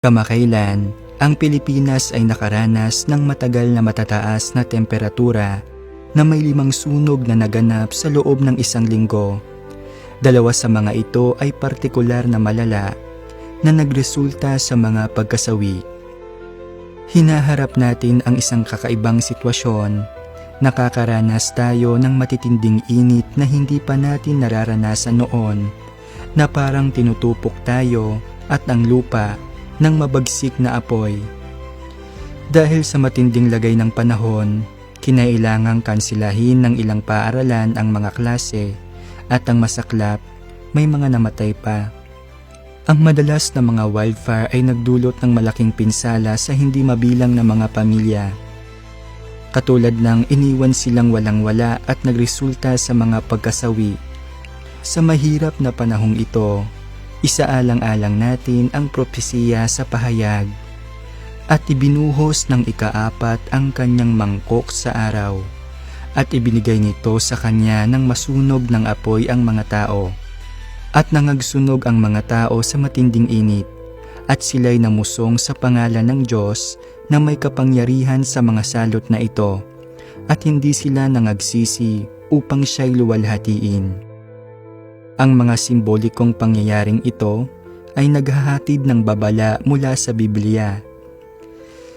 Kamakailan, ang Pilipinas ay nakaranas ng matagal na matataas na temperatura na may 5 sunog na naganap sa loob ng 1 linggo. 2 sa mga ito ay partikular na malala na nagresulta sa mga pagkasawi. Hinaharap natin ang isang kakaibang sitwasyon. Nakakaranas tayo ng matitinding init na hindi pa natin nararanasan noon, na parang tinutupok tayo at ang lupa ng mabagsik na apoy. Dahil sa matinding lagay ng panahon, kinailangang kansilahin ng ilang paaralan ang mga klase at ang masaklap, may mga namatay pa. Ang madalas na mga wildfire ay nagdulot ng malaking pinsala sa hindi mabilang na mga pamilya. Katulad ng iniwan silang walang-wala at nagresulta sa mga pagkasawi. Sa mahirap na panahong ito, isaalang-alang natin ang propesiya sa pahayag at ibinuhos ng ika-4 ang kanyang mangkok sa araw at ibinigay nito sa kanya ng masunog ng apoy ang mga tao at nangagsunog ang mga tao sa matinding init at sila'y namusong sa pangalan ng Diyos na may kapangyarihan sa mga salot na ito at hindi sila nangagsisi upang siya'y luwalhatiin. Ang mga simbolikong pangyayaring ito ay naghahatid ng babala mula sa Biblia.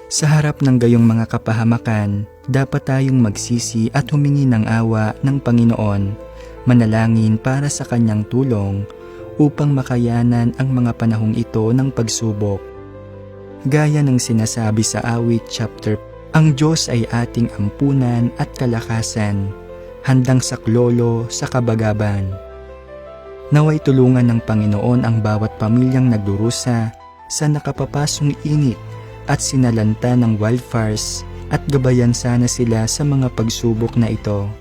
Sa harap ng gayong mga kapahamakan, dapat tayong magsisi at humingi ng awa ng Panginoon, manalangin para sa kanyang tulong upang makayanan ang mga panahong ito ng pagsubok. Gaya ng sinasabi sa Awit chapter, ang Diyos ay ating ampunan at kalakasan, handang saklolo sa kabagaban. Naway tulungan ng Panginoon ang bawat pamilyang nagdurusa sa nakapapasong init at sinalanta ng wildfires at gabayan sana sila sa mga pagsubok na ito.